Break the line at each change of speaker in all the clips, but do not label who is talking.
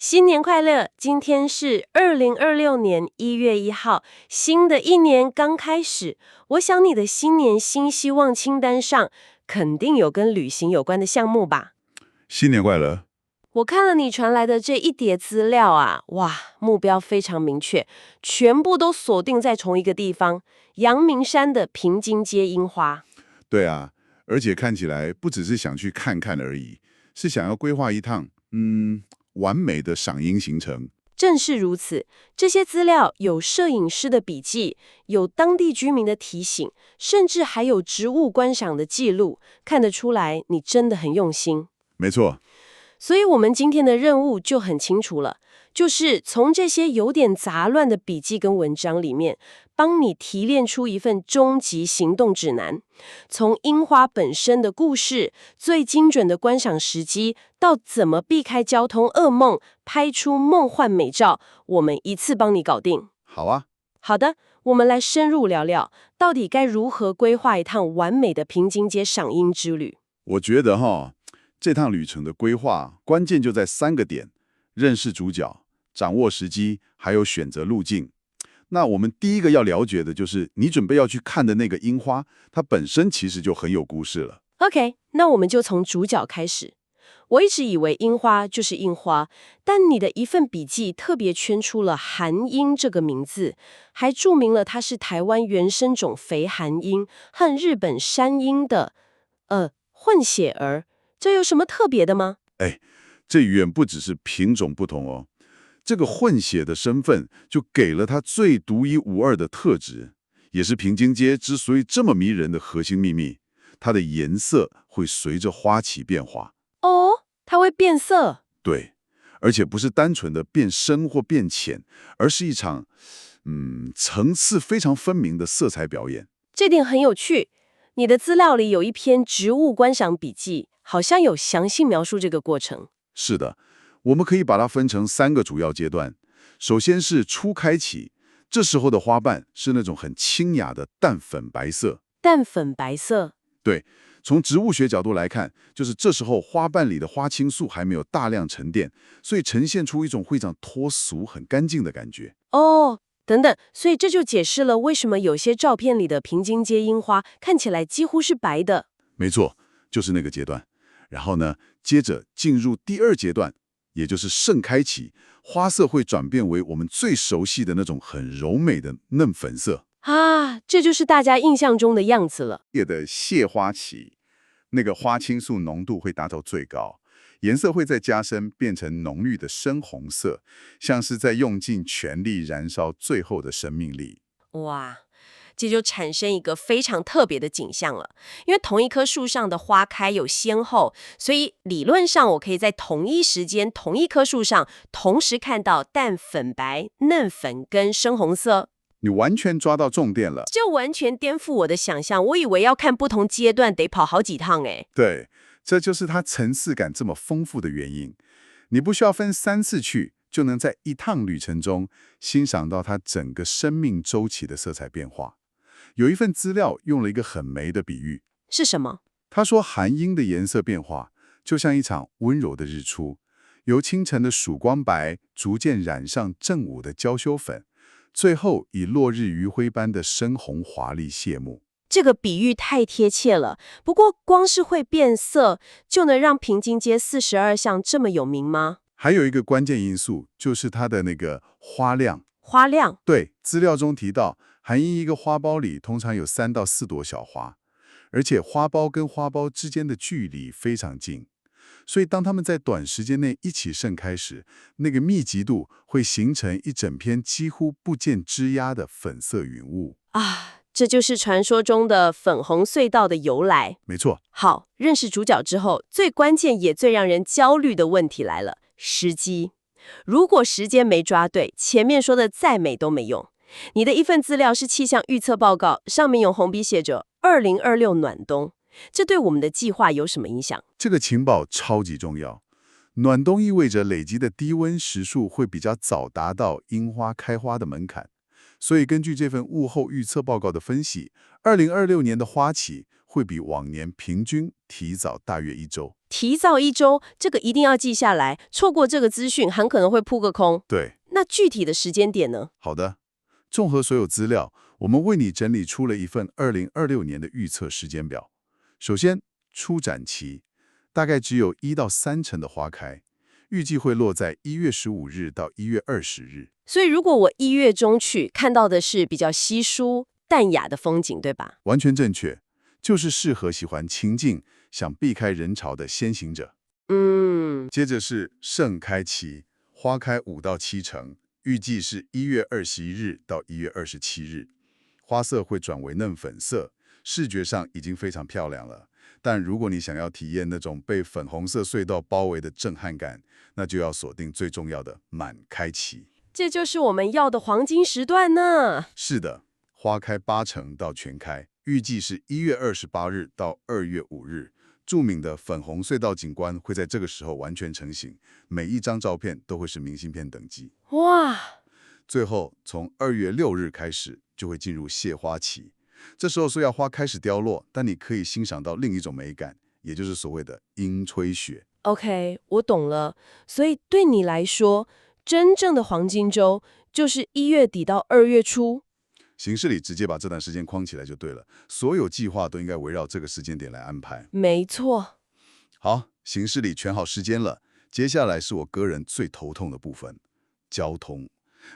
新年快乐！今天是2026年1月1号，新的一年刚开始。我想你的新年新希望清单上肯定有跟旅行有关的项目吧？
新年快乐！
我看了你传来的这一叠资料啊，哇，目标非常明确，全部都锁定在同一个地方——阳明山的平津街樱花。
对啊，而且看起来不只是想去看看而已，是想要规划一趟完美的赏樱行程。
正是如此，这些资料有摄影师的笔记，有当地居民的提醒，甚至还有植物观赏的记录，看得出来你真的很用心。
没错，
所以我们今天的任务就很清楚了，就是从这些有点杂乱的笔记跟文章里面，帮你提炼出一份终极行动指南。从樱花本身的故事，最精准的观赏时机，到怎么避开交通噩梦，拍出梦幻美照，我们一次帮你搞定。
好啊，
好的，我们来深入聊聊，到底该如何规划一趟完美的平津街赏樱之旅。
我觉得这趟旅程的规划关键就在3个点：认识主角、掌握时机，还有选择路径。那我们第一个要了解的就是，你准备要去看的那个樱花，它本身其实就很有故事了。
OK，那我们就从主角开始。我一直以为樱花就是樱花，但你的一份笔记特别圈出了寒樱这个名字，还注明了它是台湾原生种肥寒樱和日本山樱的混血儿，这有什么特别的吗？
哎，这远不只是品种不同哦，这个混血的身份就给了它最独一无二的特质，也是平津街之所以这么迷人的核心秘密。它的颜色会随着花期变化。
哦，它会变色。
对，而且不是单纯的变深或变浅，而是一场层次非常分明的色彩表演。
这点很有趣。你的资料里有一篇植物观赏笔记，好像有详细描述这个过程。
是的，我们可以把它分成3个主要阶段。首先是初开期，这时候的花瓣是那种很清雅的淡粉白色。
淡粉白色。
对，从植物学角度来看，就是这时候花瓣里的花青素还没有大量沉淀，所以呈现出一种会长脱俗、很干净的感觉。
哦，等等，所以这就解释了为什么有些照片里的平津街樱花看起来几乎是白的。
没错，就是那个阶段。然后呢，接着进入第2阶段，也就是盛开期，花色会转变为我们最熟悉的那种很柔美的嫩粉色。
啊，这就是大家印象中的样子了。
叶的谢花期，那个花青素浓度会达到最高，颜色会再加深，变成浓郁的深红色，像是在用尽全力燃烧最后的生命力。
哇，这就产生一个非常特别的景象了。因为同一棵树上的花开有先后，所以理论上我可以在同一时间、同一棵树上同时看到淡粉白、嫩粉跟深红色。
你完全抓到重点了。
这完全颠覆我的想象，我以为要看不同阶段得跑好几趟诶。
对，这就是它层次感这么丰富的原因。你不需要分3次去，就能在一趟旅程中欣赏到它整个生命周期的色彩变化。有一份资料用了一个很美的比喻，
是什么？
他说寒樱的颜色变化就像一场温柔的日出，由清晨的曙光白逐渐染上正午的娇羞粉，最后以落日余晖般的深红华丽谢幕。
这个比喻太贴切了。不过，光是会变色，就能让平津街42巷这么有名吗？
还有一个关键因素就是它的那个花量。
花量？
对，资料中提到，寒樱一个花苞里通常有3到4朵小花，而且花苞跟花苞之间的距离非常近，所以当它们在短时间内一起盛开时，那个密集度会形成一整片几乎不见枝桠的粉色云雾。
啊，这就是传说中的粉红隧道的由来。
没错，
好，认识主角之后，最关键也最让人焦虑的问题来了：时机。如果时间没抓对，前面说的再美都没用。你的一份资料是气象预测报告，上面用红笔写着2026暖冬，这对我们的计划有什么影响？
这个情报超级重要。暖冬意味着累积的低温时数会比较早达到樱花开花的门槛，所以根据这份物候预测报告的分析，2026年的花期会比往年平均提早大约1周。
提早1周，这个一定要记下来，错过这个资讯很可能会扑个空。
对，
那具体的时间点呢？
好的，综合所有资料，我们为你整理出了一份2026年的预测时间表。首先，初展期大概只有1到3成的花开，预计会落在1月15日到1月20日。
所以如果我1月中去，看到的是比较稀疏淡雅的风景，对吧？
完全正确，就是适合喜欢清静、想避开人潮的先行者。接着是盛开期，花开5到7成，预计是1月21日到1月27日。花色会转为嫩粉色，视觉上已经非常漂亮了。但如果你想要体验那种被粉红色隧道包围的震撼感，那就要锁定最重要的满开期。
这就是我们要的黄金时段呢。
是的，花开8成到全开，预计是1月28日到2月5日。著名的粉红隧道景观会在这个时候完全成型，每一张照片都会是明信片等级。
哇，
最后，从2月6日开始就会进入谢花期，这时候虽然花开始凋落，但你可以欣赏到另一种美感，也就是所谓的樱吹雪。
OK，我懂了。所以对你来说，真正的黄金周就是1月底到2月初。
形式里直接把这段时间框起来就对了，所有计划都应该围绕这个时间点来安排。
没错。
好，形式里圈好时间了，接下来是我个人最头痛的部分——交通。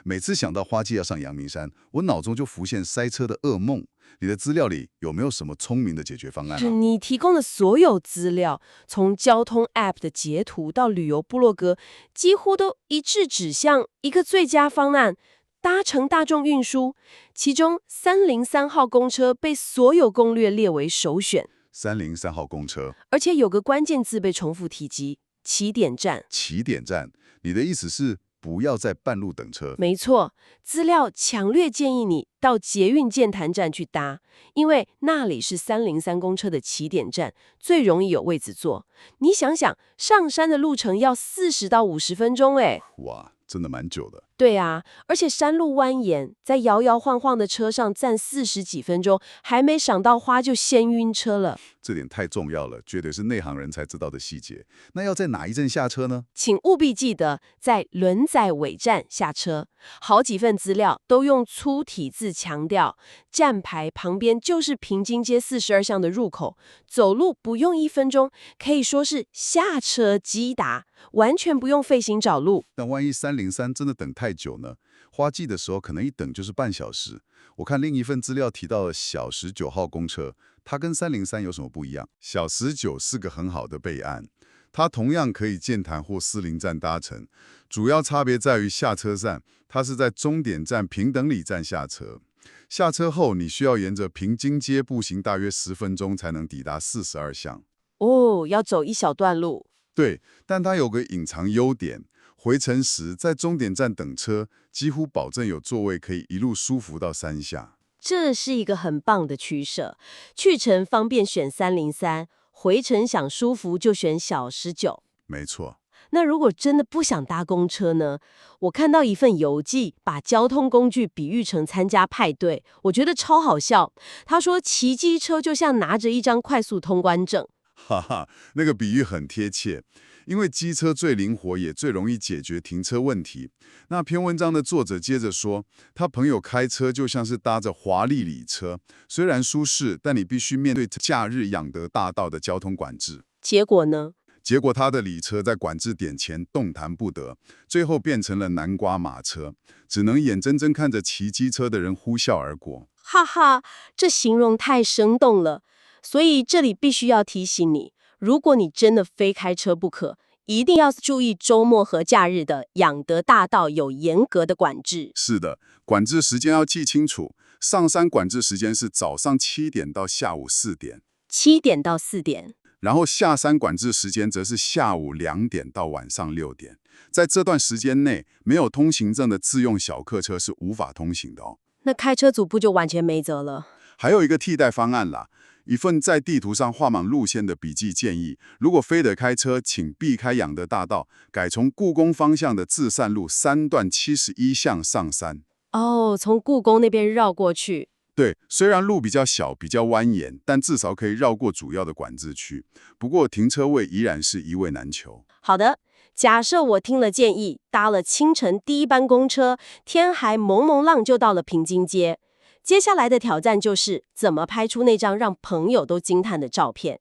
每次想到花季要上阳明山，我脑中就浮现塞车的噩梦。你的资料里有没有什么聪明的解决方案
是
啊？
你提供的所有资料，从交通 App 的截图到旅游部落格，几乎都一致指向一个最佳方案：搭乘大众运输。其中303号公车被所有攻略列为首选，
303号公车
而且有个关键字被重复提及：起点站。
起点站，你的意思是不要在半路等车？
没错，资料强烈建议你到捷运剑潭站去搭，因为那里是303公车的起点站，最容易有位子坐。你想想，上山的路程要40到50分钟，哎。
哇，真的蛮久的。
对啊，而且山路蜿蜒，在摇摇晃晃的车上站40几分钟，还没赏到花就先晕车了。
这点太重要了，绝对是内行人才知道的细节。那要在哪一站下车呢？
请务必记得在轮载尾站下车。好几份资料都用粗体字强调，站牌旁边就是平津街42巷的入口，走路不用1分钟，可以说是下车即达，完全不用费心找路。
但万一303真的等太久呢？花季的时候可能一等就是半小时。我看另一份资料提到了小时9号公车，它跟303有什么不一样？小时9是个很好的备案，它同样可以剑潭或士林站搭乘，主要差别在于下车站，它是在终点站平等里站下车。下车后，你需要沿着平津街步行大约10分钟才能抵达42巷。
哦，要走一小段路。
对，但它有个隐藏优点，回程时在终点站等车，几乎保证有座位可以一路舒服到山下。
这是一个很棒的取舍，去程方便选303，回程想舒服就选小时9。
没错，
那如果真的不想搭公车呢？我看到一份游记，把交通工具比喻成参加派对，我觉得超好笑。他说骑机车就像拿着一张快速通关证。
哈哈，那个比喻很贴切，因为机车最灵活，也最容易解决停车问题。那篇文章的作者接着说，他朋友开车就像是搭着华丽礼车，虽然舒适，但你必须面对假日养德大道的交通管制。
结果呢？
结果他的礼车在管制点前动弹不得，最后变成了南瓜马车，只能眼睁睁看着骑机车的人呼啸而过。
哈哈，这形容太生动了。所以这里必须要提醒你，如果你真的非开车不可，一定要注意周末和假日的养德大道有严格的管制。
是的，管制时间要记清楚。上山管制时间是早上7点到下午4点
，7点到4点。
然后下山管制时间则是下午2点到晚上6点。在这段时间内，没有通行证的自用小客车是无法通行的哦。
那开车族不就完全没辙了？
还有一个替代方案啦，一份在地图上画满路线的笔记建议：如果非得开车，请避开养德大道，改从故宫方向的至善路3段71巷上山。
哦，从故宫那边绕过去。
对，虽然路比较小，比较蜿蜒，但至少可以绕过主要的管制区。不过停车位依然是一位难求。
好的，假设我听了建议，搭了清晨第一班公车，天还蒙蒙亮就到了平津街。接下来的挑战就是怎么拍出那张让朋友都惊叹的照片。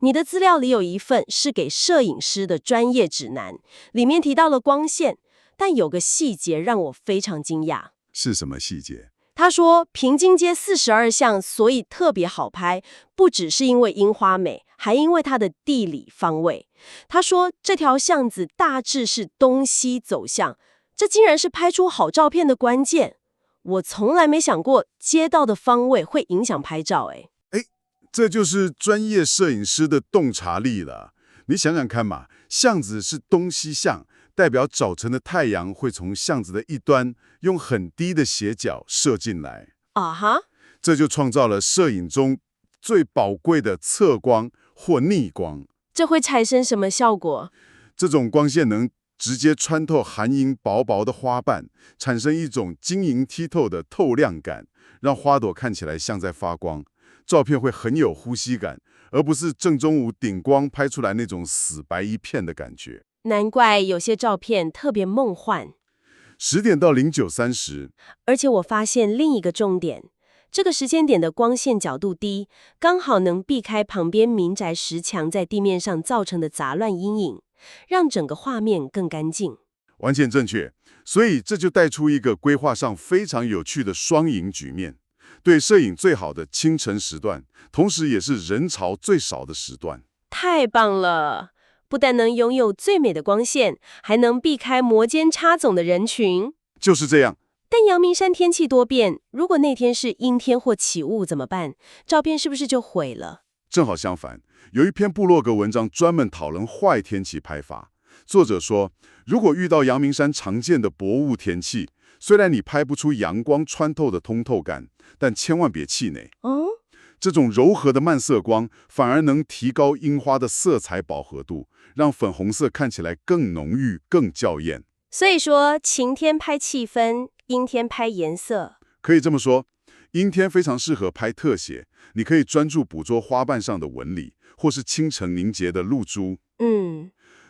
你的资料里有一份是给摄影师的专业指南，里面提到了光线，但有个细节让我非常惊讶。
是什么细节？
他说，平津街42巷所以特别好拍，不只是因为樱花美，还因为它的地理方位。他说，这条巷子大致是东西走向，这竟然是拍出好照片的关键。我从来没想过街道的方位会影响拍照。
这就是专业摄影师的洞察力了。你想想看嘛，巷子是东西向，代表早晨的太阳会从巷子的一端用很低的斜角射进来。
啊哈，
这就创造了摄影中最宝贵的侧光或逆光。
这会产生什么效果？
这种光线能直接穿透含银薄薄的花瓣，产生一种晶莹剔透的透亮感，让花朵看起来像在发光。照片会很有呼吸感，而不是正中午顶光拍出来那种死白一片的感觉。
难怪有些照片特别梦幻。
10点到09:30，
而且我发现另一个重点，这个时间点的光线角度低，刚好能避开旁边民宅石墙在地面上造成的杂乱阴影，让整个画面更干净。
完全正确。所以这就带出一个规划上非常有趣的双赢局面。对摄影最好的清晨时段，同时也是人潮最少的时段。
太棒了！不但能拥有最美的光线，还能避开摩肩擦踵的人群。
就是这样。
但阳明山天气多变，如果那天是阴天或起雾怎么办？照片是不是就毁了？
正好相反，有一篇部落格文章专门讨论坏天气拍法。作者说，如果遇到阳明山常见的薄雾天气，虽然你拍不出阳光穿透的通透感，但千万别气馁。这种柔和的慢色光反而能提高樱花的色彩饱和度，让粉红色看起来更浓郁、更娇艳。
所以说，晴天拍气氛，阴天拍颜色。
可以这么说，阴天非常适合拍特写，你可以专注捕捉花瓣上的纹理，或是清晨凝结的露珠。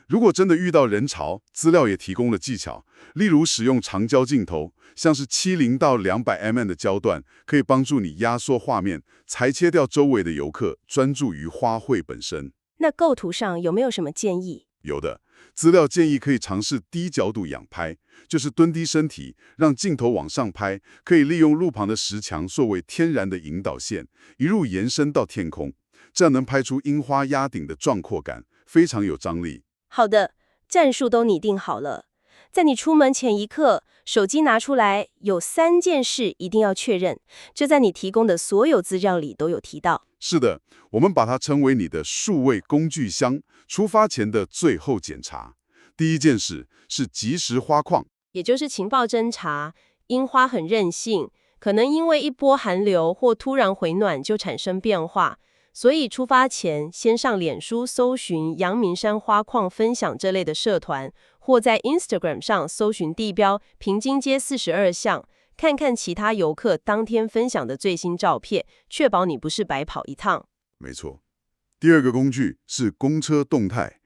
如果真的遇到人潮，资料也提供了技巧，例如使用长焦镜头，像是70到200mm的焦段，可以帮助你压缩画面，裁切掉周围的游客，专注于花卉本身。
那构图上有没有什么建议？
有的，资料建议可以尝试低角度仰拍，就是蹲低身体，让镜头往上拍，可以利用路旁的石墙作为天然的引导线，一路延伸到天空，这样能拍出樱花压顶的壮阔感，非常有张力。
好的，战术都拟定好了。在你出门前一刻，手机拿出来，有3件事一定要确认，这在你提供的所有资料里都有提到。
是的，我们把它称为你的数位工具箱，出发前的最后检查。第一件事是即时花况，
也就是情报侦查。樱花很任性，可能因为一波寒流或突然回暖就产生变化，所以出发前先上脸书搜寻阳明山花况分享这类的社团，或在 Instagram 上搜寻地标平津街42巷，看看其他游客当天分享的最新照片，确保你不是白跑一趟。
没错。第二个工具是公车动态，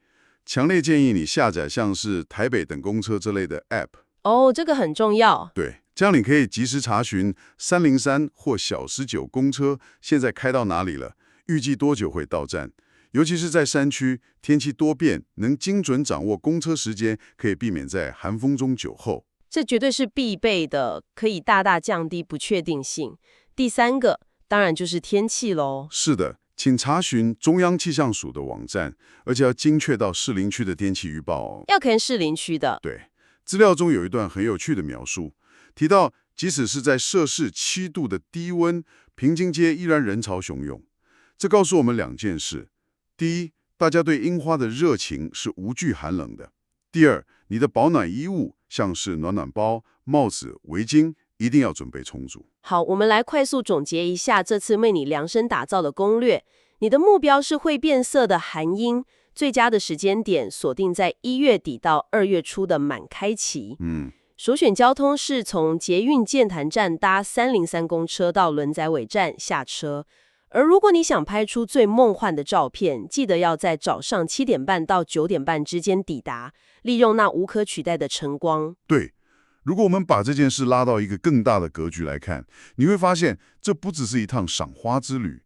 强烈建议你下载像是台北等公车这类的 App。
这个很重要。
对，这样你可以及时查询303或小19公车现在开到哪里了，预计多久会到站。尤其是在山区，天气多变，能精准掌握公车时间，可以避免在寒风中久候。
这绝对是必备的，可以大大降低不确定性。第三个，当然就是天气咯。
是的，请查询中央气象署的网站，而且要精确到士林区的天气预报哦。
要看士林区的。
对，资料中有一段很有趣的描述，提到即使是在摄氏7度的低温，平津街依然人潮汹涌。这告诉我们2件事：第一，大家对樱花的热情是无惧寒冷的；第二，你的保暖衣物，像是暖暖包、帽子、围巾，一定要准备充足。
好，我们来快速总结一下这次为你量身打造的攻略。你的目标是会变色的寒樱，最佳的时间点锁定在1月底到2月初的满开期。首选交通是从捷运剑潭站搭303公车到轮载尾站下车。而如果你想拍出最梦幻的照片，记得要在早上7点半到9点半之间抵达，利用那无可取代的晨光。
对，如果我们把这件事拉到一个更大的格局来看，你会发现这不只是一趟赏花之旅。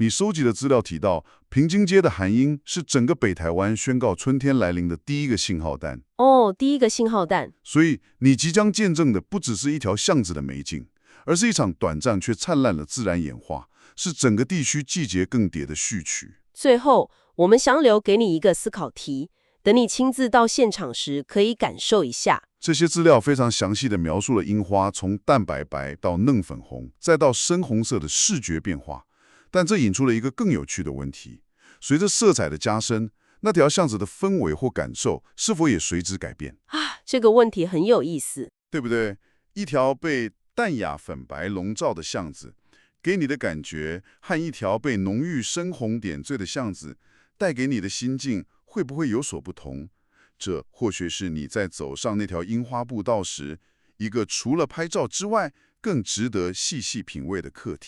你收集的资料提到，平津街的寒樱是整个北台湾宣告春天来临的第一个信号弹。
哦，第一个信号弹。
所以你即将见证的不只是一条巷子的美景，而是一场短暂却灿烂的自然演化，是整个地区季节更迭的序曲。
最后，我们想留给你一个思考题，等你亲自到现场时可以感受一下。
这些资料非常详细地描述了樱花从淡白白到嫩粉红，再到深红色的视觉变化。但这引出了一个更有趣的问题：随着色彩的加深，那条巷子的氛围或感受是否也随之改变？
这个问题很有意思，
对不对？一条被淡雅粉白笼罩的巷子，给你的感觉和一条被浓郁深红点缀的巷子带给你的心境会不会有所不同？这或许是你在走上那条樱花步道时，一个除了拍照之外更值得细细品味的课题。